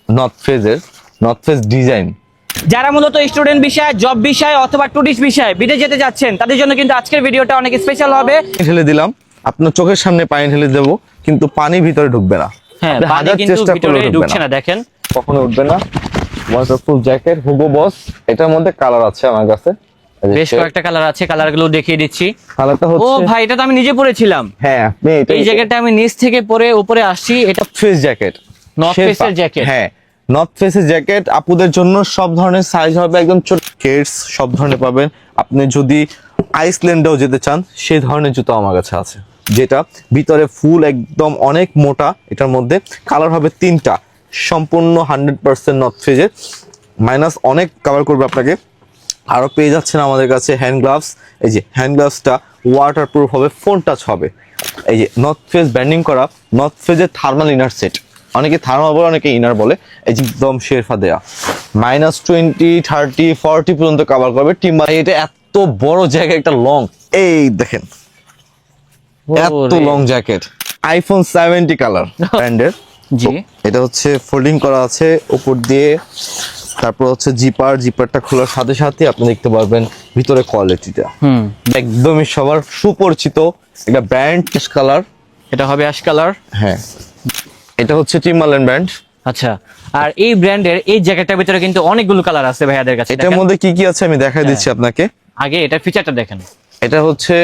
North phase design. যারা মূলত student বিষয়, জব বিষয় অথবা টুরিস্ট বিষয় বিদেশ যেতে যাচ্ছেন তাদের জন্য কিন্তু আজকের ভিডিওটা অনেক স্পেশাল হবে। ঢেলে দিলাম, আপনার চোখের সামনে পানি ঢেলে দেবো, কিন্তু পানি ভিতরে ঢুকবে না। হ্যাঁ, আপনি পানি হাজার কিন্তু চেষ্টা ভিতরে করলেও ঢুকছে না, দেখেন কখনো উঠবে না। ওয়াটারপ্রুফ জ্যাকেট হুগো বস, এটার মধ্যে কালার আছে আমার কাছে, বেশ কয়েকটা কালার আছে, কালারগুলো দেখিয়ে দিচ্ছি। কালারটা ও হচ্ছে, ভাই, এটা তো আমি নিজে পরেছিলাম। হ্যাঁ আপনি এই জ্যাকেটটা আমি নিচ থেকে পরে উপরে আসছি। এটা ফেস জ্যাকেট, নর্থ ফেসের জ্যাকেট। হ্যাঁ নর্থ ফেসের জ্যাকেট আপুদের জন্য সব ধরনের সাইজ হবে, একদম ছোট কেডস সব ধরনের পাবেন। আপনি যদি আইসল্যান্ডেও যেতে চান সেই ধরনের জুতো আমার কাছে আছে, যেটা ভিতরে ফুল একদম অনেক মোটা। এটার মধ্যে কালার হবে 3টা, সম্পূর্ণ 100% নর্থ ফেজের, মাইনাস অনেক কভার করবে আপনাকে। আরও পেয়ে যাচ্ছেন আমাদের কাছে হ্যান্ড গ্লাভস। এই যে হ্যান্ড গ্লাভসটা ওয়াটারপ্রুফ হবে, ফোন টাচ হবে। এই যে নর্থ ফেজ ব্র্যান্ডিং করা নর্থ ফেজের থার্মাল ইনার সেট, অনেকে থার্মাল বলে অনেকে ইনার বলে। এই যে একদম শেরফা দেয়া, -20, 30, 40 পর্যন্ত কভার করবে। টিম্বার এটা এত বড় জ্যাকেট, একটা লং, এই দেখেন এত লং জ্যাকেট। আইফোন 70 কালার ব্র্যান্ডের। জি, এটা হচ্ছে ফোল্ডিং করা আছে উপর দিয়ে, তারপর হচ্ছে জিপারটা খোলার সাথে সাথে আপনি দেখতে পারবেন ভিতরে কোয়ালিটিটা একদমই সবার সুপরিচিত একটা ব্র্যান্ড। অ্যাশ কালার, এটা হবে অ্যাশ কালার। হ্যাঁ এটা হচ্ছে টিম্বারল্যান্ড ব্র্যান্ড। আচ্ছা, আর এই ব্র্যান্ডের এই জ্যাকেটটার ভিতরে কিন্তু অনেকগুলো কালার আছে ভাইয়াদের কাছে। এটার মধ্যে কি কি আছে আমি দেখাই দিচ্ছি আপনাকে। আগে এটার ফিচারটা দেখেন। এটা হচ্ছে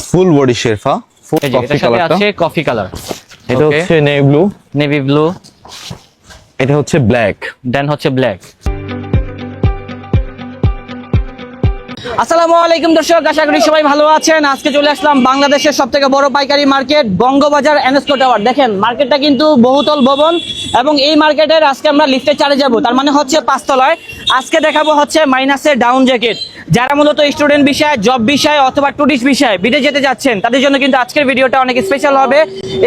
ফুল বডি শেরফা, ফুল এই যে কফি এটার সাথে কালারটা। আছে কফি কালার। এটা হচ্ছে নেভি ব্লু। এটা হচ্ছে ব্ল্যাক, দেন হচ্ছে ব্ল্যাক। আসসালামু আলাইকুম দর্শক, আশা করি সবাই ভালো আছেন। আজকে চলে আসলাম বাংলাদেশের সবথেকে বড় পাইকারি মার্কেট বঙ্গবাজার এনএসকো টাওয়ার। দেখেন মার্কেটটা কিন্তু বহুতল ভবন, এবং এই মার্কেটের আজকে আমরা লিফটে 4-এ যাব, তার মানে হচ্ছে 5 তলায়। আজকে দেখাবো হচ্ছে মাইনাসের ডাউন জ্যাকেট। যারা মূলত স্টুডেন্ট বিষয়, জব বিষয় অথবা টুরিস্ট বিষয় বিদেশ যেতে যাচ্ছেন তাদের জন্য কিন্তু আজকের ভিডিওটা অনেক স্পেশাল হবে।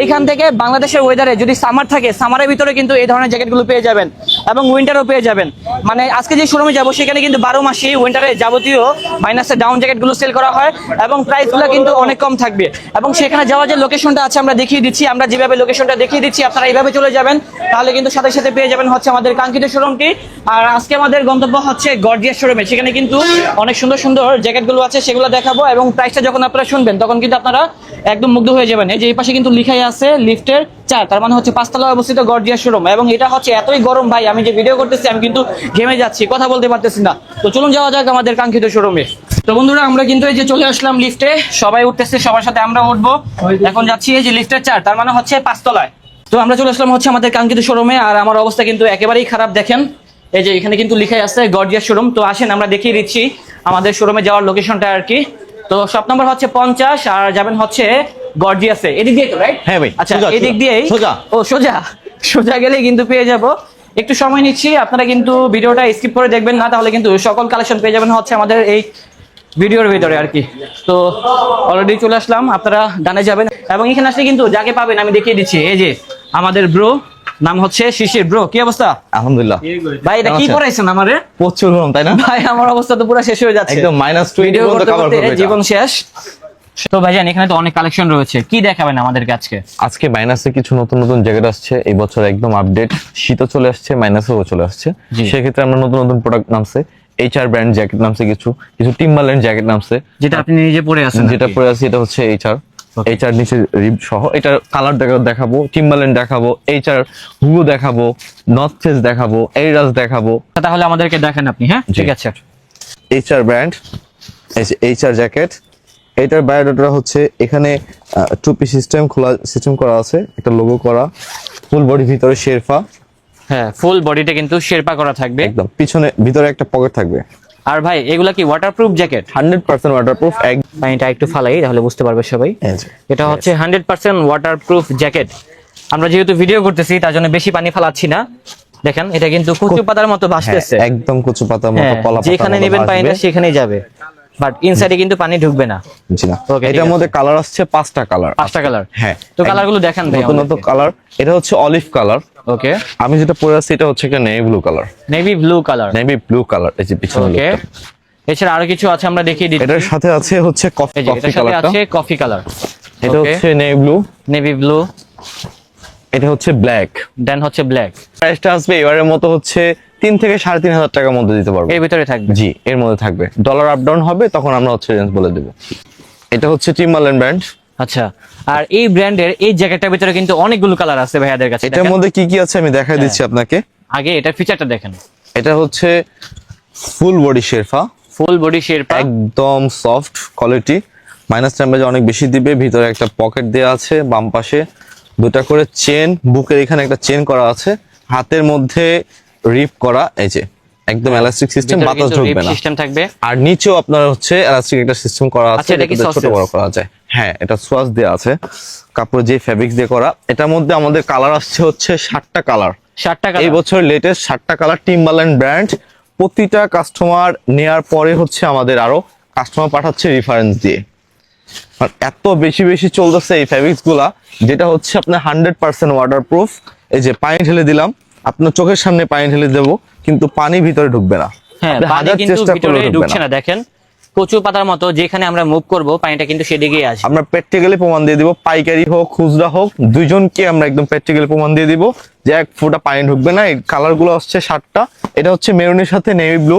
এইখান থেকে বাংলাদেশের ওয়েদারে যদি সামার থাকে, সামারের ভিতরে কিন্তু এই ধরনের জ্যাকেটগুলো পেয়ে যাবেন, এবং উইন্টারও পেয়ে যাবেন। মানে আজকে যে শোরুমে যাবো সেখানে কিন্তু 12 মাসই উইন্টারে যাবতীয় মাইনাসের ডাউন জ্যাকেটগুলো সেল করা হয়, এবং প্রাইসগুলো কিন্তু অনেক কম থাকবে। এবং সেখানে যাওয়ার যে লোকেশনটা আছে আমরা দেখিয়ে দিচ্ছি, আমরা যেভাবে লোকেশনটা দেখিয়ে দিচ্ছি আপনারা এইভাবে চলে যাবেন, তাহলে কিন্তু সাথে সাথে পেয়ে যাবেন হচ্ছে আমাদের কাঙ্ক্ষিত শোরুমটি। আর আজকে আমাদের গন্তব্য হচ্ছে গর্জিয়াস শোরুমে, সেখানে কিন্তু অনেক সুন্দর সুন্দর জ্যাকেটগুলো আছে, সেগুলো দেখাবো। এবং প্রাইসটা যখন আপনারা শুনবেন তখন কিন্তু আপনারা একদম মুগ্ধ হয়ে যাবেন। এই যে এই পাশে কিন্তু লেখাই আছে লিফটের 4, তার মানে হচ্ছে 5 তলায় অবস্থিত গর্জিয়াস শোরুম। এবং এটা হচ্ছে এতই গরম ভাই, আমি যে ভিডিও করতেছি আমি কিন্তু ঘেমে যাচ্ছি, কথা বলতে পারতেছি না। তো চলুন যাওয়া যাক আমাদের কাঙ্ক্ষিত শোরুমে। তো বন্ধুরা, আমরা কিন্তু এই যে চলে আসলাম লিফটে, সবাই উঠতেছে, সবার সাথে আমরা উঠবো। এখন যাচ্ছি এই যে লিফটের 4, তার মানে হচ্ছে 5 তলায়। তো আমরা চলে আসলাম হচ্ছে আমাদের কাঙ্ক্ষিত শোরুমে, আর আমার অবস্থা কিন্তু একেবারেই খারাপ। দেখেন এই যে এখানে কিন্তু লেখাই আছে গর্জিয়াস শোরুম। তো আসেন আমরা দেখিয়ে দিচ্ছি আমাদের শোরুমে যাওয়ার লোকেশনটা আর কি। তো শপ নাম্বার হচ্ছে 50, আর যাবেন হচ্ছে গর্জিয়াসে। এদিক দিয়ে তো রাইট? হ্যাঁ ভাই, আচ্ছা এদিক দিয়েই সোজা। ও সোজা গেলেই কিন্তু পেয়ে যাব। একটু সময় নিচ্ছি, আপনারা কিন্তু ভিডিওটা স্কিপ করে দেখবেন না, তাহলে কিন্তু সকল কালেকশন পেয়ে যাবেন হচ্ছে আমাদের এই ভিডিওর ভিতরে আর কি। তো অলরেডি চলে আসলাম, আপনারা ডানে যাবেন, এবং এখানে আসলে কিন্তু যাকে পাবেন আমি দেখিয়ে দিচ্ছি। এই যে আমাদের ব্রো, নাম হচ্ছে শিশির। ব্রো কি অবস্থা? আলহামদুলিল্লাহ ভাই, এটা কি পড়াইছেন আমারে? প্রচুর গরম তাই না ভাই? আমার অবস্থা তো পুরো শেষ হয়ে যাচ্ছে, একদম -20 পর্যন্ত কভার করবে, জীবন শেষ। তো ভাইজান এখানে তো অনেক কালেকশন রয়েছে, কি দেখাবেন আমাদেরকে আজকে? আজকে মাইনাসে কিছু নতুন নতুন জ্যাকেট আসছে এই বছর, একদম আপডেট। শীতও চলে আসছে, মাইনাসও চলে আসছে। সেক্ষেত্রে আমরা নতুন নতুন প্রোডাক্ট নামছে, এইচআর ব্র্যান্ড জ্যাকেট নামছে, কিছু টিম্বারল্যান্ড জ্যাকেট নামছে, যেটা আপনি নিজে পরে আছেন। যেটা পরে আছি এটা হচ্ছে এইচআর নিচে রিব সহ। এটার কালার দেখাবো, টিম্বারল্যান্ড দেখাবো, এইচআর হুগো দেখাবো, নর্থ ফেস দেখাবো, এরিরাস দেখাবো। তাহলে আমাদেরকে দেখেন আপনি। হ্যাঁ ঠিক আছে। এইচআর ব্র্যান্ড, এই যে এইচআর জ্যাকেট। এটার বায়োডাটা হচ্ছে এখানে টুপি সিস্টেম করা আছে, একটা লোগো করা, ফুল বডি ভিতরে শেরফা। হ্যাঁ, ফুল বডিটা কিন্তু শেরপা করা থাকবে, একদম পিছনে ভিতরে একটা পকেট থাকবে। আর ভাই এগুলা কি ওয়াটারপ্রুফ জ্যাকেট? 100% ওয়াটারপ্রুফ। পানিটা একটু ফালাই তাহলে বুঝতে পারবে সবাই। এটা হচ্ছে 100% ওয়াটারপ্রুফ জ্যাকেট। আমরা যেহেতু ভিডিও করতেছি তার জন্য বেশি পানি ফালাচ্ছি না। দেখেন এটা কিন্তু কচু পাতার মতো ভাসতেছে, একদম কচু পাতার মতো, কলা পাতার মতো। যেখানে নেবেন পানিটা সেখানেই যাবে, বাট ইনসাইডে কিন্তু পানি ঢুকবে না। জি না। এটার মধ্যে কালার আসছে 5টা কালার। 5টা কালার? হ্যাঁ। তো কালারগুলো দেখেন ভাই। নতুন নতুন কালার। এটা হচ্ছে অলিভ কালার। ওকে। আমি যেটা পরে আছি এটা হচ্ছে navy blue colour. Navy blue colour এই যে পিছনে। ওকে। এছাড়া আরো কিছু আছে আমরা দেখিয়ে দিচ্ছি। এটার সাথে আছে হচ্ছে কফি কালার। আছে কফি কালার। এটা হচ্ছে নেভি ব্লু। এটা হচ্ছে ব্ল্যাক। দেন হচ্ছে ব্ল্যাক। প্রাইসটা আসবে এবারের মতো হচ্ছে 3 থেকে 3,500 টাকার মধ্যে দিতে পারবো। এর ভিতরে থাকবে? জি, এর মধ্যে থাকবে। ডলার আপ ডাউন হবে তখন আমরা হচ্ছে রেঞ্জ বলে দেবো। এটা হচ্ছে টিম্বারল্যান্ড ব্র্যান্ড। আচ্ছা, আর এই ব্র্যান্ডের এই জ্যাকেটটার ভিতরে কিন্তু অনেকগুলো কালার আছে ভাইয়াদের কাছে। এটার মধ্যে কি কি আছে আমি দেখাই দিচ্ছি আপনাকে। আগে এটার ফিচারটা দেখেন। এটা হচ্ছে full body Sherpa, full body Sherpa, একদম সফট কোয়ালিটি। মাইনাস টেম্পারেচার অনেক বেশি দিবে। ভিতরে একটা পকেট দেওয়া আছে, বাম পাশে দুটা করে চেন, বুকের এখানে একটা চেন করা আছে, হাতের মধ্যে রিপ করা, এই যে একদম এলাস্টিক সিস্টেম, বাতাস ঢুকবে না। সিস্টেম থাকবে। আর নিচেও আপনার হচ্ছে এলাস্টিক একটা সিস্টেম করা আছে, এটা কি ছোট বড় করা যায়। হ্যাঁ, এটা সোয়াস দেওয়া আছে, কাপড় যে ফেব্রিক্স দিয়ে করা। এটার মধ্যে আমাদের কালার আসছে হচ্ছে 7টা কালার। 7টা এই কালার বছর লেটেস্ট 7টা কালার, টিম্বারল্যান্ড ব্র্যান্ড। প্রতিটা কাস্টমার নেয়ার পরে হচ্ছে আমাদের আরো কাস্টমার পাঠাচ্ছে রেফারেন্স দিয়ে। আর এত বেশি বেশি চলতেছে এই ফেব্রিক্স গুলা, যেটা হচ্ছে আপনার 100% ওয়াটারপ্রুফ। এই যে পানি ঢেলে দিলাম, আপনার চোখের সামনে পানি ঢেলে দেবো, কিন্তু পানি ভিতরে ঢুকবে না। হ্যাঁ, আপনি পানি হাজার কিন্তু চেষ্টা ভিতরে করলেও ঢুকছে না। দেখেন কচু পাতার মতো যেখানে আমরা মুভ করব পানিটা কিন্তু সেদিকেই আসবে। আমরা প্র্যাকটিক্যালি প্রমাণ দিয়ে দিব, পাইকারি হোক খুচরা হোক দুইজনকে আমরা একদম প্র্যাকটিক্যালি প্রমাণ দিয়ে দিব যে এক ফোঁটা পানি ঢুকবে না। এই কালার গুলো হচ্ছে 7টা। এটা হচ্ছে মেরুনের সাথে নেভি ব্লু,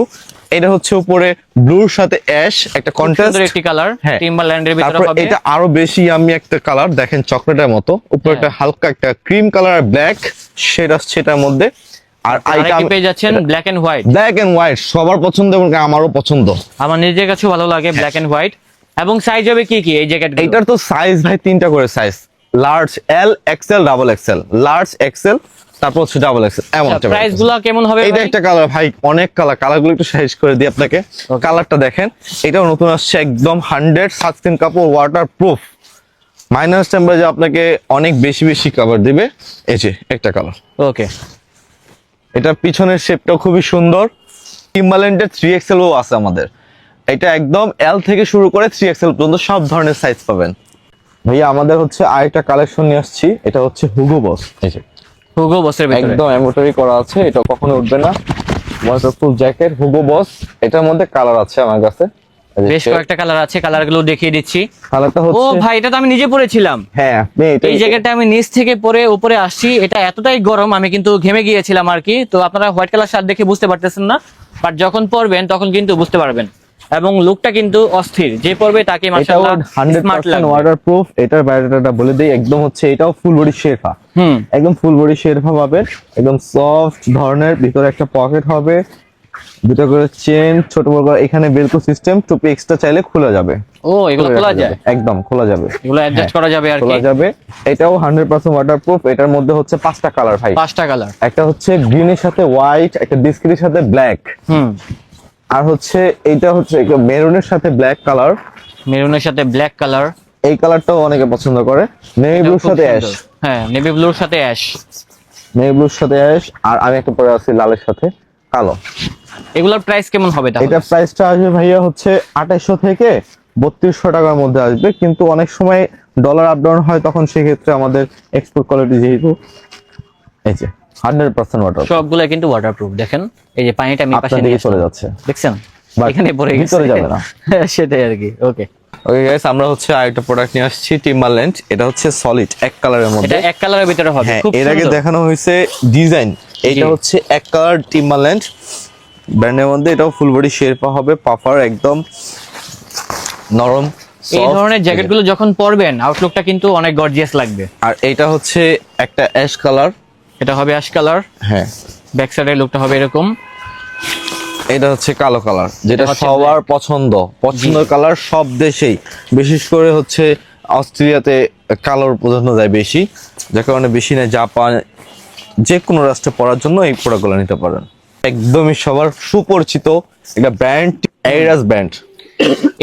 এটা হচ্ছে উপরে ব্লুর সাথে অ্যাশ, একটা কন্ট্রাস্ট সুন্দর একটি কালার। হ্যাঁ, টিম্বারল্যান্ডের ভিতরে তারপর হবে। এটা আরো বেশি আমি একটা কালার দেখেন, চকলেটের মতো, উপরে একটা হালকা একটা ক্রিম কালার ব্ল্যাক শেড আসছে এটার মধ্যে। আর আরেকটি পেয়ে যাচ্ছেন black and white. Black and white সবার পছন্দ এবং আমারও পছন্দ, আমার নিজের কাছেও ভালো লাগে ব্ল্যাক এন্ড হোয়াইট। এবং সাইজ হবে কি কি এই জ্যাকেট? এইটার তো সাইজ ভাই 3টা করে size, large, L, XL, double XL, large, XL, তারপর হচ্ছে ডাবল এক্সেল, এমন প্রাইস গুলো কেমন হবে? এইটা একটা কালার ভাই, অনেক কালার গুলো একটু সাইজ করে দিই আপনাকে। কালারটা দেখেন, এটাও নতুন আসছে, একদম 100 সানস্ক্রিন কাপড়, ওয়াটারপ্রুফ, মাইনাস টেম্পারেচার আপনাকে অনেক বেশি বেশি কভার দিবে। এই যে একটা কালার। ওকে, এটা পিছনের শেপটাও খুবই সুন্দর। টিম্বারল্যান্ডের 3XL ও আছে আমাদের। এটা একদম এল থেকে শুরু করে 3XL পর্যন্ত সব ধরনের সাইজ পাবেন। ভাইয়া আমাদের হচ্ছে আরেকটা কালেকশন নিয়ে আসছি, এটা হচ্ছে হুগো বস। এই যে হুগো বসের ভিতরে একদম এমব্রয়ডারি করা আছে, এটা কখনো উঠবে না। ওয়াটারপ্রুফ জ্যাকেট হুগো বস। এটার মধ্যে কালার আছে আমার কাছে, বেশ কয়েকটা কালার আছে, কালারগুলো দেখিয়ে দিচ্ছি। কালারটা ও হচ্ছে, ভাই, এটা তো আমি নিজে পরেছিলাম। হ্যাঁ আপনি এই জ্যাকেটটা আমি নিচ থেকে পরে উপরে আসছি, এটা এতটাই গরম আমি কিন্তু ঘেমে গিয়েছিলাম আর কি। তো আপনারা হোয়াইট কালার শার্ট দেখে বুঝতে পারতেছেন না, বাট যখন পরবেন তখন কিন্তু বুঝতে পারবেন। এবং লুকটা কিন্তু অস্থির, যে পরবে তাকে মাশাআল্লাহ স্মার্ট 100% লাগবে। ওয়াটারপ্রুফ। এটার বায়োডাটাটা বলে দেই, একদম হচ্ছে এটাও ফুল বডি শেরপা, একদম ফুল বডি শেরপা পাবেন, একদম সফট ধরনের। ভিতরে একটা পকেট হবে, দুটো করে চেন, ছোট বড় করে এখানে বেলকো সিস্টেম, টুপি এক্সট্রা চাইলে খোলা যাবে। ও, এগুলো খোলা যায়? একদম খোলা যাবে, এগুলো অ্যাডজাস্ট করা যাবে আর কি। খোলা যাবে। এটাও 100% ওয়াটারপ্রুফ। এটার মধ্যে হচ্ছে 5টা কালার ভাই, 5টা কালার। একটা হচ্ছে গ্রিনের সাথে হোয়াইট, একটা বিস্কিটের সাথে ব্ল্যাক, আর হচ্ছে এইটা হচ্ছে মেরুনের সাথে ব্ল্যাক কালার। মেরুনের সাথে ব্ল্যাক কালার, এই কালারটাও অনেকে পছন্দ করে। নেভি ব্লুর সাথে অ্যাশ, হ্যাঁ নেভি ব্লুর সাথে অ্যাশ, নেভি ব্লুর সাথে অ্যাশ। আর আমি একটা পরে আছি লালের সাথে কালো। এগুলোর প্রাইস কেমন হবে তাহলে? এটা প্রাইসটা আসবে ভাইয়া হচ্ছে 2800 থেকে 3200 টাকার মধ্যে আসবে, কিন্তু অনেক সময় ডলার আপ ডাউন হয়, তখন সেক্ষেত্রে আমাদের এক্সপোর্ট কোয়ালিটি যেহেতু, এই যে 100% ওয়াটার, সবগুলো কিন্তু ওয়াটারপ্রুফ। দেখেন এই যে পানিটা আমি পাশে আপনার দিকে নিয়ে চলে যাচ্ছে, দেখছেন But এখানে পড়ে গেছে, ভিতরে যাবে না। সেটাই আর কি। ওকে ওকে গাইস, আমরা হচ্ছে আরেকটা প্রোডাক্ট নিয়ে আসছি, টিম্বারল্যান্ড। এটা হচ্ছে সলিড এক কালারের মধ্যে, এটা এক কালারের ভিতরে হবে, হ্যাঁ। খুব এর আগে সুন্দর। দেখানো হয়েছে ডিজাইন, এটা হচ্ছে এক কালার টিম্বারল্যান্ড ব্র্যান্ডের মধ্যে। এটাও ফুল বডি শেরপা হবে, পাফার একদম নরম। এই ধরনের জ্যাকেটগুলো যখন পরবেন আউটলুকটা কিন্তু অনেক গর্জিয়াস লাগবে। আর এটা হচ্ছে একটা অ্যাশ কালার, এটা হবে অ্যাশ কালার, হ্যাঁ। ব্যাক সাইডের লুকটা হবে এরকম। এটা হচ্ছে কালো কালার, যেটা হচ্ছে সবার পছন্দের কালার সব দেশেই, বিশেষ করে হচ্ছে অস্ট্রেলিয়াতে কালোর প্রাধান্য যায় বেশি, যার কারণে বেশি না জাপান, যে কোনো রাষ্ট্রে পড়ার জন্য এই প্রোডাক্টগুলো নিতে পারেন। একদমই সবার সুপরিচিত একটা ব্র্যান্ড, এরাস ব্র্যান্ড।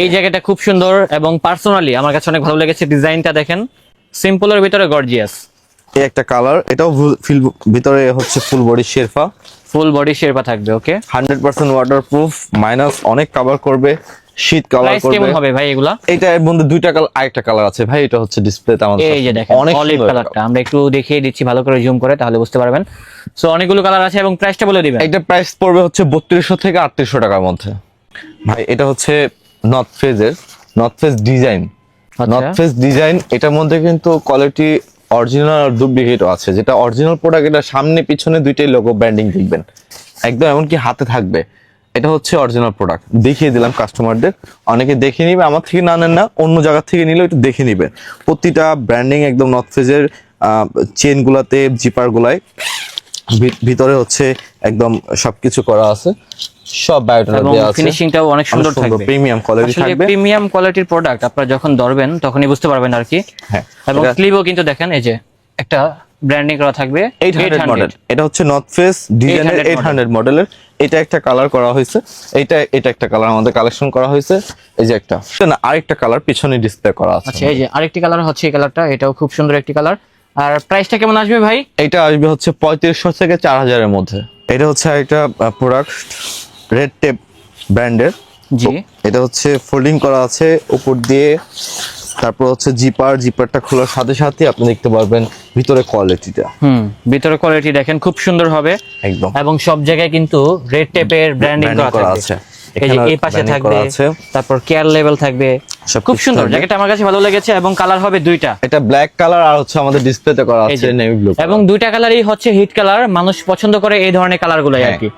এই জায়গাটা খুব সুন্দর এবং পার্সোনালি আমার কাছে অনেক ভালো লেগেছে। ডিজাইনটা দেখেন, সিম্পলের ভিতরে গর্জিয়াস। এই একটা কালার, এটাও ভিতরে হচ্ছে full body Sherpa, full body Sherpa থাকবে। ওকে, 100% ওয়াটারপ্রুফ, মাইনাস অনেক কভার করবে, শীত কালার প্রাইস করবে। কেমন হবে ভাই এগুলা? এটা এর মধ্যে দুইটা কালার, আরেকটা কালার আছে ভাই, এটা হচ্ছে ডিসপ্লেতে আমাদের এই যে দেখেন অলিভ কালারটা, আমরা একটু দেখিয়ে দিচ্ছি ভালো করে জুম করে, তাহলে বুঝতে পারবেন। সো অনেকগুলো কালার আছে এবং প্রাইসটা বলে দিবেন। একটা প্রাইস পড়বে হচ্ছে 3200 থেকে 3800 টাকার মধ্যে ভাই। এটা হচ্ছে north face design, north face design. এটার মধ্যে কিন্তু কোয়ালিটি অরিজিনাল আর ডুপ্লিকেটও আছে। যেটা অরিজিনাল প্রোডাক্ট, এটা সামনে পিছনে দুইটাই লোগো ব্র্যান্ডিং দেখবেন একদম, এমনকি হাতে থাকবে। এটা হচ্ছে অরিজিনাল প্রোডাক্ট, দেখিয়ে দিলাম কাস্টমারদের। অনেকে দেখে নিবে, আমার থেকে না নেন না, অন্য জায়গা থেকে নিলেও একটু দেখে নিবেন। প্রতিটা ব্র্যান্ডিং একদম নর্থ ফেজের চেন গুলাতে, জিপার গুলায় ভিতরে হচ্ছে একদম সবকিছু করা আছে, সব বায়োডাটা এবং দেওয়া আছে। ফিনিশিংটাও অনেক সুন্দর থাকবে, প্রিমিয়াম কোয়ালিটি থাকবে। প্রিমিয়াম কোয়ালিটির প্রোডাক্ট আপনারা যখন ধরবেন তখনই বুঝতে পারবেন আর কি। হ্যাঁ, এবং স্লিভও কিন্তু দেখেন এই যে একটা ব্র্যান্ডিং করা থাকবে 800 মডেল। এটা হচ্ছে নর্থ ফেস ডিজাইনের 800 মডেলের। এটা একটা কালার করা হয়েছে, এটা একটা কালার আমাদের কালেকশন করা হয়েছে। এই যে একটা না, আরেকটা কালার পিছনে ডিসপ্লে করা আছে। আচ্ছা, এই যে আরেকটি কালার হচ্ছে এই কালারটা, এটাও খুব সুন্দর একটি কালার। আর প্রাইসটা কেমন আসবে ভাই? এটা আসবে হচ্ছে 3500 থেকে 4000 এর মধ্যে। এটা হচ্ছে একটা প্রোডাক্ট রেড টেপ ব্র্যান্ডের। জি, এটা হচ্ছে ফোল্ডিং করা আছে উপর দিয়ে, তারপর হচ্ছে জিপারটা খোলার সাথে সাথে আপনি দেখতে পারবেন ভিতরে কোয়ালিটিটা। ভিতরে কোয়ালিটি দেখেন খুব সুন্দর হবে একদম, এবং সব জায়গায় কিন্তু রেড টেপের ব্র্যান্ডিং করা আছে। এই যে এই পাশে থাকবে, তারপর কেয়ার লেভেল থাকবে, খুব সুন্দর। জ্যাকেটটা আমার কাছে ভালো লেগেছে এবং কালার হবে দুইটা, এটা ব্ল্যাক কালার আর হচ্ছে আমাদের ডিসপ্লেতে করা আছে নেভি ব্লু, এবং দুইটা কালারই হচ্ছে হিট কালার, মানুষ পছন্দ করে এই ধরনের কালারগুলোই আর কি।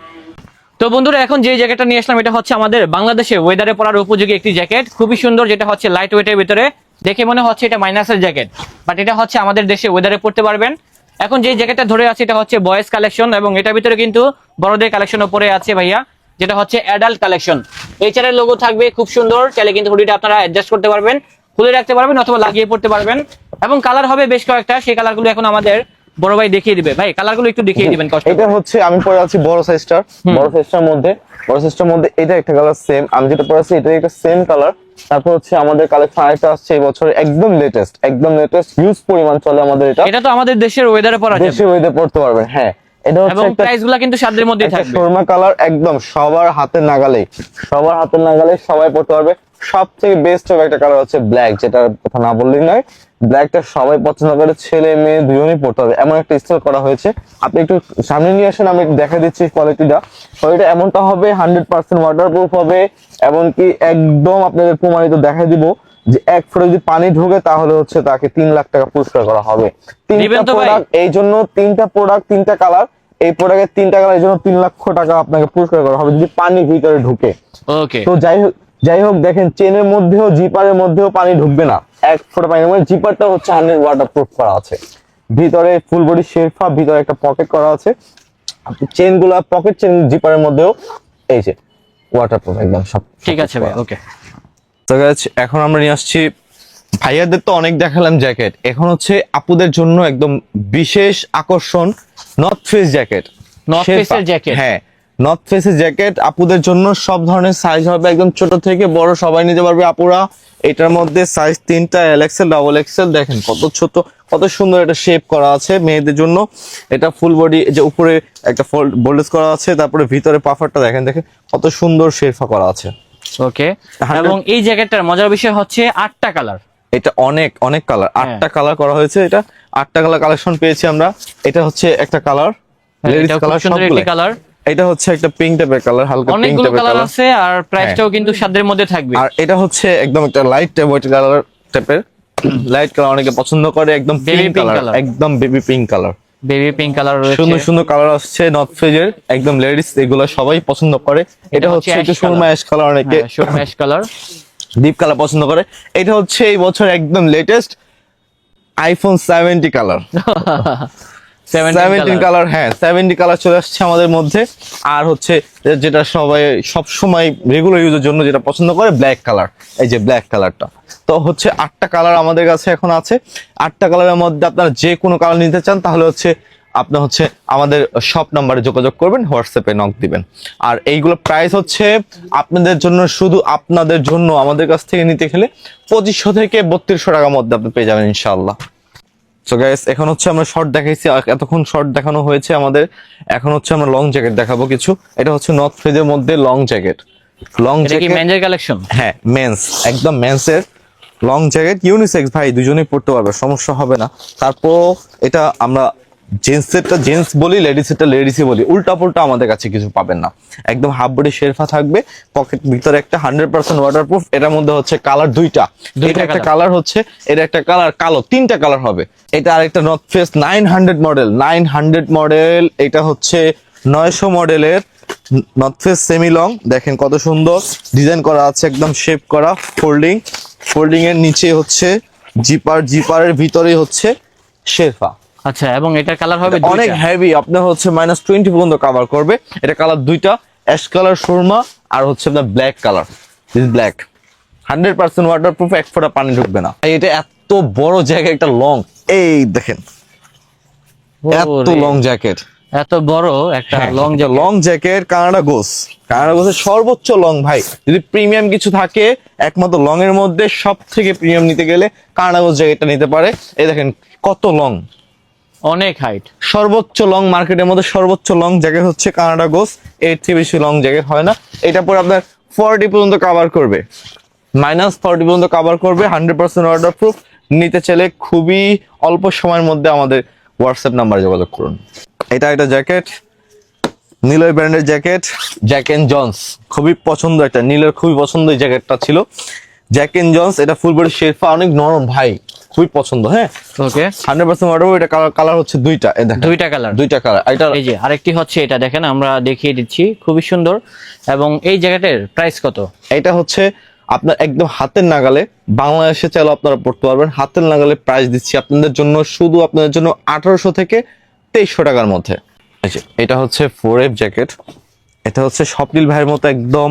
তো বন্ধুরা, এখন যে জ্যাকেটটা নিয়ে আসলাম এটা হচ্ছে আমাদের বাংলাদেশে ওয়েদারে পরার উপযোগী একটি জ্যাকেট, খুবই সুন্দর। যেটা হচ্ছে লাইট ওয়েটের ভিতরে, দেখে মনে হচ্ছে এটা মাইনাসের জ্যাকেট, বাট এটা হচ্ছে আমাদের দেশে ওয়েদারে পড়তে পারবেন। এখন যে জ্যাকেটটা ধরে আছে এটা হচ্ছে বয়েজ কালেকশন, এবং এটার ভিতরে কিন্তু বড়দের কালেকশনও পরে আছে ভাইয়া, যেটা হচ্ছে অ্যাডাল্ট কালেকশন। এইচআর এর লোগো থাকবে খুব সুন্দর, চাইলে কিন্তু হুডিটা আপনারা অ্যাডজাস্ট করতে পারবেন, খুলে রাখতে পারবেন অথবা লাগিয়ে পড়তে পারবেন। এবং কালার হবে বেশ কয়েকটা, সেই কালারগুলো এখন আমাদের বড় ভাই দেখিয়ে দিবে। ভাই কালারগুলো একটু দেখিয়ে দিবেন কষ্ট। এটা হচ্ছে আমি পরে আছি বড় সাইজটার মধ্যে এটা একটা কালার সেম, আমি যেটা পরে আছি এটা একটা সেম কালার। তারপর হচ্ছে আমাদের কালেকশন আরেকটা আসছে এই বছর, একদম লেটেস্ট হিউজ পরিমাণ চলে আমাদের। এটা তো আমাদের দেশের ওয়েদারে পরা যাবে, দেশের ওয়েদারে পড়তে পারবেন। হ্যাঁ, এটা হচ্ছে এবং প্রাইসগুলো কিন্তু সাধ্যের মধ্যেই থাকবে। শর্মা কালার, একদম সবার হাতের নাগালে সবাই পড়তে পারবে। সবথেকে বেস্ট হবে একটা কালার হচ্ছে ব্ল্যাক, যেটা কথা না বললেই নয়। ব্ল্যাকটা সবাই পছন্দ করে, ছেলে মেয়ে দুজনেই পড়তে হবে, এমন একটা স্টাইল করা হয়েছে। আপনি একটু সামনে নিয়ে আসেন, আমি একটু দেখা দিচ্ছি কোয়ালিটিটা এমনটা হবে 100% ওয়াটারপ্রুফ হবে, এমনকি একদম আপনাদের প্রমাণিত দেখা দিব যে এক ফোঁটা যদি পানি ঢোকে তাহলে হচ্ছে তাকে 3 লাখ টাকা পুরস্কার করা হবে। তিনটা প্রোডাক্ট, এই জন্য তিনটা কালার, এই প্রোডাক্টের 3টা কালার, এই জন্য 3 লক্ষ টাকা আপনাকে পুরস্কার করা হবে যদি পানি ভিতরে ঢুকে। ওকে, তো যাই হোক দেখেন, চেনের মধ্যেও জিপারের মধ্যেও পানি ঢুকবে না, এক ফোঁটা পানি। মানে জিপারটা হচ্ছে 100 ওয়াটারপ্রুফ করা আছে, ভিতরে ফুল বডি শেরফা, ভিতরে একটা পকেট করা আছে। চেন গুলা পকেট চেন জিপারের মধ্যেও এই যে ওয়াটারপ্রুফ একদম সব ঠিক আছে ভাই। ওকে, তো গাইস, এখন আমরা নিয়ে আসছি, ভাইয়াদের তো অনেক দেখালাম জ্যাকেট, এখন হচ্ছে আপুদের জন্য একদম বিশেষ আকর্ষণ নর্থ ফেস জ্যাকেট। নর্থ ফেসের জ্যাকেট, হ্যাঁ, নর্থ ফেসের জ্যাকেট আপুদের জন্য সব ধরনের সাইজ হবে, একদম ছোট থেকে বড় সবাই নিতে পারবে আপুরা। এটার মধ্যে সাইজ 3টা, এলএক্সএল, ডাবল এক্সএল। দেখেন কত ছোট, কত সুন্দর এটা শেপ করা আছে মেয়েদের জন্য। এটা ফুল বডি, যে উপরে একটা বোল্ডেজ করা আছে, তারপরে ভিতরে পাফারটা দেখেন কত সুন্দর শেরফা করা আছে। ওকে, এবং এই জ্যাকেটটার মজার বিষয় হচ্ছে 8টা কালার। এটা অনেক কালার, 8টা কালার করা হয়েছে। এটা 8টা কালার কালেকশন পেয়েছি আমরা। এটা হচ্ছে একটা কালার, লেডিস কালার, সুন্দর একটি কালার। এটা হচ্ছে একটা পিঙ্ক টাইপের কালার, হালকা পিঙ্ক অনেকগুলো টাইপের কালার কালার আছে, আর প্রাইসটাও কিন্তু সাধ্যের মধ্যে থাকবে। আর এটা হচ্ছে একদম একটা লাইট কালার টাইপের, লাইট কালার অনেকে পছন্দ করে, একদম পিঙ্ক কালার, একদম baby pink colour. Baby pink colour রয়েছে, সুন্দর সুন্দর কালার আসছে নর্থ ফেজের, একদম লেডিস, এগুলো সবাই পছন্দ করে। এটা হচ্ছে একটু সুরমা অ্যাশ কালার, অনেকে Surma ash colour, deep colour পছন্দ করে। এটা হচ্ছে এই বছর একদম লেটেস্ট আইফোন 70 কালার, 17 কালার। হ্যাঁ, 70 কালার চলে আসছে আমাদের মধ্যে। আর হচ্ছে যেটা সবাই সব সময় রেগুলার ইউজের জন্য যেটা পছন্দ করে, ব্ল্যাক কালার। এই যে ব্ল্যাক কালারটা, তো হচ্ছে 8টা কালার আমাদের কাছে এখন আছে। 8টা কালারের মধ্যে আপনারা যে কোনো কালার নিতে চান তাহলে হচ্ছে আপনি হচ্ছে আমাদের শপ নাম্বারে যোগাযোগ করবেন, হোয়াটসঅ্যাপে নক দিবেন। আর এইগুলো প্রাইস হচ্ছে আপনাদের জন্য, শুধু আপনাদের জন্য আমাদের কাছ থেকে নিতে গেলে 2500 থেকে 3200 টাকার মধ্যে আপনি পেয়ে যাবেন ইনশাআল্লাহ। সো গাইস, এখন হচ্ছে আমরা শর্ট দেখাইছি, এতক্ষণ শর্ট দেখানো হয়েছে আমাদের। এখন হচ্ছে আমরা লং জ্যাকেট দেখাবো কিছু। এটা হচ্ছে নর্থ ফেজের মধ্যে লং জ্যাকেট। এটা কি মেনজের কালেকশন? হ্যাঁ, মেন্স, একদম মেন্সের লং জ্যাকেট, ইউনিসেক্স ভাই, দুজনেই পড়তে পারবে, সমস্যা হবে না। তারপর এটা আমরা জেন্টসেরটা জেন্টস বলি, লেডিসেরটা লেডিসই বলি, উল্টা পুল্টা আমাদের কাছে কিছু পাবেন না। একদম হাফ বডি শেরফা থাকবে, পকেট ভিতরে একটা 100% ওয়াটারপ্রুফ। এটার মধ্যে হচ্ছে কালার দুইটা, এটা একটা কালার হচ্ছে, এটা একটা কালার কালো, তিনটা কালার হবে। এটা আরেকটা নর্থ ফেস 900 মডেল, 900 মডেল, এটা হচ্ছে 900 মডেলের নর্থ ফেস সেমি লং। দেখেন কত সুন্দর ডিজাইন করা আছে, একদম শেপ করা, ফোল্ডিং, ফোল্ডিং এর নিচে হচ্ছে জিপার, জিপারের ভিতরে হচ্ছে শেরফা। আচ্ছা, এবং এটার কালার হবে অনেক হেভি, আপনার হচ্ছে -20 পর্যন্ত কভার করবে। এটা কালার দুইটা, অ্যাশ কালার সুরমা আর হচ্ছে আপনার black colour, this black. 100% waterproof, এক ফোঁটা পানি ঢুকবে না। এটা এত বড় জ্যাকেট, একটা লং, এই দেখেন এত লং জ্যাকেট, এত বড় একটা লং জ্যাকেট, কানাডা গোস, কানাডা গোসের সর্বোচ্চ লং ভাই। যদি প্রিমিয়াম কিছু থাকে একমাত্র লং এর মধ্যে সব থেকে প্রিমিয়াম নিতে গেলে কানাডা গোস জ্যাকেটটা নিতে পারে। এই দেখেন কত লং, অনেক হাইট, সর্বোচ্চ লং মার্কেটের মধ্যে সর্বোচ্চ লং জ্যাকেট হচ্ছে কানাডা গোস। এর থেকে বেশি লং জ্যাকেট হয় না। এটা পরে আপনার 40 পর্যন্ত কভার করবে, -40 পর্যন্ত কভার করবে, 100% ওয়াটারপ্রুফ। নিতে চাইলে খুবই অল্প সময়ের মধ্যে আমাদের হোয়াটসঅ্যাপ নাম্বারে যোগাযোগ করুন। এটা একটা জ্যাকেট, নীলয় ব্র্যান্ডের জ্যাকেট, জ্যাক এন্ড জন্স, খুবই পছন্দ, একটা নীলের খুবই পছন্দ এই জ্যাকেটটা ছিল, জ্যাক এন্ড জন্স। এটা ফুল বডি শেরফা, অনেক নরম ভাই, খুবই পছন্দ। হ্যাঁ, ওকে, 100% ওয়াটারপ্রুফ। এটা কালার হচ্ছে দুইটা, এই দেখেন দুইটা কালার, দুইটা কালার। এটা এই যে আরেকটি হচ্ছে, এটা দেখেন আমরা দেখিয়ে দিচ্ছি, খুবই সুন্দর। এবং এই জ্যাকেটের প্রাইস কত? এটা হচ্ছে আপনার একদম হাতের নাগালে, বাংলাদেশে চাইলে আপনারা পড়তে পারবেন। হাতের নাগালে প্রাইস দিচ্ছি আপনাদের জন্য, শুধু আপনাদের জন্য 1800 থেকে 2300 টাকার মধ্যে। এটা হচ্ছে 4F জ্যাকেট, এটা হচ্ছে স্বপ্নিল ভাইয়ের মতো একদম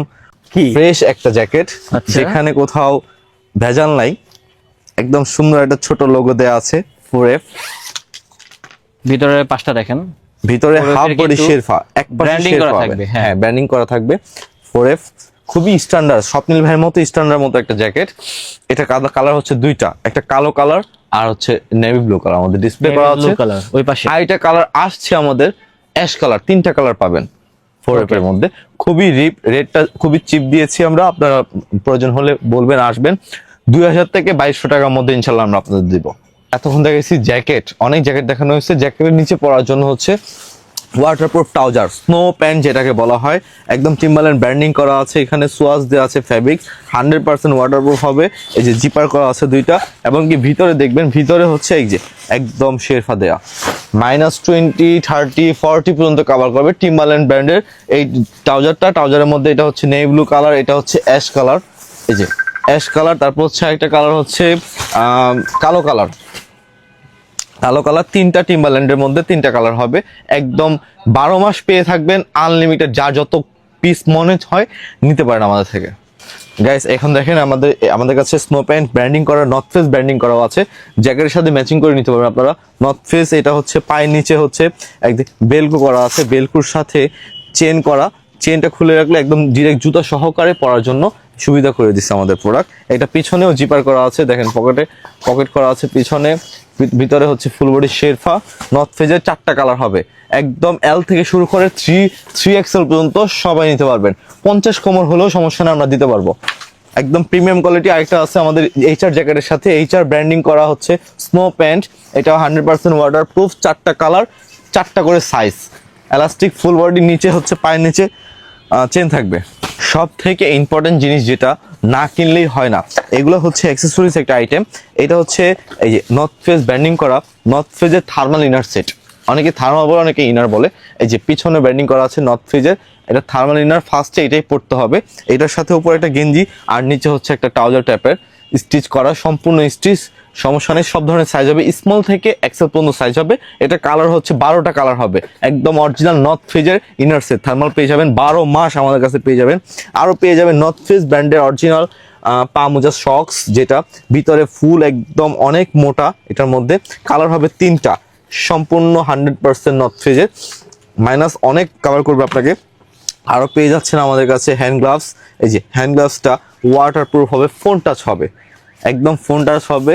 কি ফ্রেশ একটা জ্যাকেট, আচ্ছা। যেখানে কোথাও ভেজাল নাই, একদম সুন্দর একটা ছোট লোগো দেয়া আছে 4F। ভিতরের পাশটা দেখেন, ভিতরে 4F হাফ বডি কিন্তু শেরফা, এক পাশে branding করা শেরফা থাকবে, হবে। হ্যাঁ। হ্যাঁ, ব্র্যান্ডিং করা থাকবে 4F, খুবই স্ট্যান্ডার্ড, স্বপ্নিল ভাইয়ের মতো স্ট্যান্ডার্ড মতো একটা জ্যাকেট। এটা কালার হচ্ছে দুইটা, একটা কালো কালার আর হচ্ছে নেভি ব্লু কালার, আমাদের ডিসপ্লে করা আছে। ব্লু কালার ওই পাশে, আর এটা কালার আসছে আমাদের অ্যাশ কালার, তিনটা কালার পাবেন 4F এর মধ্যে। খুবই রিপ, রেটটা খুবই চিপ দিয়েছি আমরা, আপনারা প্রয়োজন হলে বলবেন, আসবেন। 2000 থেকে 2200 টাকার মধ্যে ইনশাল্লাহ আমরা আপনাদের দিব। এতক্ষণ দেখেছি জ্যাকেট, অনেক জ্যাকেট দেখানো হয়েছে। জ্যাকেটের নিচে পরার জন্য হচ্ছে ওয়াটারপ্রুফ ট্রাউজার, স্নো প্যান্ট যেটাকে বলা হয়, একদম টিম্বারল্যান্ড ব্র্যান্ডিং করা আছে। এখানে সোয়াস দেওয়া আছে, ফ্যাব্রিক 100% ওয়াটারপ্রুফ হবে। এই যে জিপার করা আছে দুইটা, এবং কি ভিতরে দেখবেন, ভিতরে হচ্ছে এই যে একদম শেরফা দেয়া, -20, 30, 40 পর্যন্ত কভার করবে। টিম্বারল্যান্ড ব্র্যান্ডের এই ট্রাউজারটা, ট্রাউজারের মধ্যে এটা হচ্ছে নেভি ব্লু কালার, এটা হচ্ছে অ্যাশ কালার, এই যে অ্যাশ কালার। তারপর হচ্ছে একটা কালার হচ্ছে কালো কালার, কালো কালার। তিনটা টিম্বারল্যান্ডের মধ্যে তিনটা কালার হবে। একদম 12 মাস পেয়ে থাকবেন আনলিমিটেড, যার যত পিস মনে হয় নিতে পারেন আমাদের থেকে। গাইস, এখন দেখেন আমাদের কাছে স্নো প্যান্ট ব্র্যান্ডিং করা, নর্থ ফেস ব্র্যান্ডিং করাও আছে, জ্যাকেটের সাথে ম্যাচিং করে নিতে পারবেন আপনারা। নর্থ ফেস, এটা হচ্ছে পায়ের নিচে হচ্ছে একদম বেলকো করা আছে, বেলকুর সাথে চেন করা, চেনটা খুলে রাখলে একদম ডিরেক্ট জুতা সহকারে পরার জন্য সুবিধা করে দিচ্ছে আমাদের প্রোডাক্ট। এটা পিছনেও জিপার করা আছে, দেখেন পকেট করা আছে পিছনে। ভিতরে হচ্ছে ফুল বডি শেরফা। নর্থ ফেজের 4টা কালার হবে, একদম এল থেকে শুরু করে 3XL পর্যন্ত সবাই নিতে পারবেন। 50 কোমর হলেও সমস্যা না, আমরা দিতে পারবো। একদম প্রিমিয়াম কোয়ালিটি। আরেকটা আছে আমাদের HR জ্যাকেটের সাথে, HR ব্র্যান্ডিং করা হচ্ছে স্নো প্যান্ট, এটা 100% ওয়াটারপ্রুফ, 4টা কালার, 4টা করে সাইজ, এলাস্টিক, ফুল বডি, নিচে হচ্ছে পায়ের নিচে চেন থাকবে। সব থেকে ইম্পর্টেন্ট জিনিস যেটা না কিনলেই হয় না, এগুলো হচ্ছে অ্যাক্সেসরিজ একটা আইটেম। এটা হচ্ছে এই যে নর্থ ফেস ব্র্যান্ডিং করা, নর্থ ফেজের থার্মাল ইনার সেট, অনেকে থার্মাল বলে, অনেকে ইনার বলে। এই যে পিছনে ব্র্যান্ডিং করা আছে নর্থ ফেজের, এটা থার্মাল ইনার, ফার্স্টে এটাই পড়তে হবে। এটার সাথে উপরে একটা গেঞ্জি, আর নিচে হচ্ছে একটা ট্রাউজার টাইপের স্টিচ করা, সম্পূর্ণ স্টিচ, সমস্যা নেই। সব ধরনের সাইজ হবে, স্মল থেকে এক্সেল পর্যন্ত সাইজ হবে। এটা কালার হচ্ছে 12টা কালার হবে, একদম অরিজিনাল নর্থ ফেজের ইনার সেট, থার্মাল পেয়ে যাবেন। 12 মাস আমাদের কাছে পেয়ে যাবেন। আরও পেয়ে যাবেন নর্থ ফেজ ব্র্যান্ডের অরিজিনাল পা মোজা সক্স, যেটা ভিতরে ফুল একদম অনেক মোটা। এটার মধ্যে কালার হবে 3টা, সম্পূর্ণ 100% নর্থ ফেজের, মাইনাস অনেক কভার করবে আপনাকে। আরও পেয়ে যাচ্ছেন আমাদের কাছে হ্যান্ড গ্লাভস। এই যে হ্যান্ড গ্লাভসটা ওয়াটারপ্রুফ হবে, ফোন টাচ হবে, একদম ফোন টাচ হবে।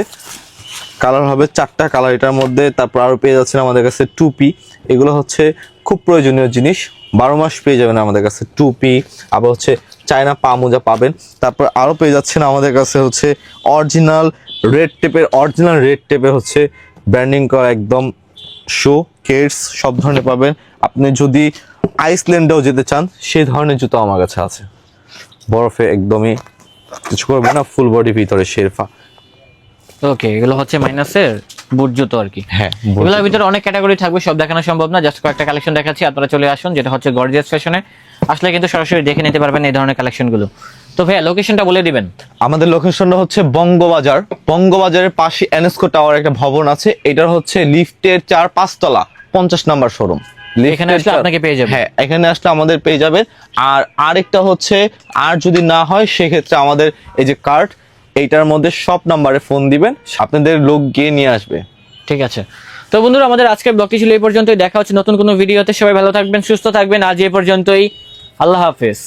কালার হবে 4টা কালার এটার মধ্যে। তারপর আরও পেয়ে যাচ্ছেন আমাদের কাছে টুপি, এগুলো হচ্ছে খুব প্রয়োজনীয় জিনিস, 12 মাস পেয়ে যাবেন আমাদের কাছে টুপি। আবার হচ্ছে চায়না পা মোজা পাবেন। তারপর আরও পেয়ে যাচ্ছেন আমাদের কাছে হচ্ছে অরিজিনাল রেড টেপের হচ্ছে ব্র্যান্ডিং করা একদম শো কেটস সব ধরনের পাবেন। আপনি যদি আইসল্যান্ডেও যেতে চান সেই ধরনের জুতো আমার কাছে আছে। বরফে একদমই কিছু করবে না, ফুল বডি ভিতরে শেরফা। ওকে, এগুলো হচ্ছে মাইনাসের বুট জুতো আর কি। হ্যাঁ, এগুলোর ভিতরে অনেক ক্যাটাগরি থাকবে, সব দেখানো সম্ভব না, জাস্ট কয়েকটা কালেকশন দেখাচ্ছি, আপনারা চলে আসুন। যেটা হচ্ছে গর্জিয়াস ফ্যাশনে আসলে কিন্তু সরাসরি দেখে নিতে পারবেন এই ধরনের কালেকশনগুলো। তো ভাইয়া লোকেশনটা বলে দিবেন। আমাদের লোকেশনটা হচ্ছে বঙ্গবাজার। বঙ্গবাজারের পাশে এনএসকো টাওয়ার একটা ভবন আছে, এটার হচ্ছে লিফটের 4-5 তলা 50 নাম্বার শোরুম। এখানে আসলে আপনাকে পেয়ে যাবেন। হ্যাঁ, এখানে আসলে আমাদের পেয়ে যাবেন। আর আরেকটা হচ্ছে, আর যদি না হয় সেক্ষেত্রে আমাদের এই যে কার্ড, এইটার মধ্যে সব নাম্বারে ফোন দিবেন, আপনাদের লোক গিয়ে নিয়ে আসবে। ঠিক আছে, তো বন্ধুরা আমাদের আজকের ব্লগটি ছিল এই পর্যন্তই। দেখা হচ্ছে নতুন কোনো ভিডিওতে। সবাই ভালো থাকবেন, সুস্থ থাকবেন। আজ এই পর্যন্তই, আল্লাহ হাফেজ।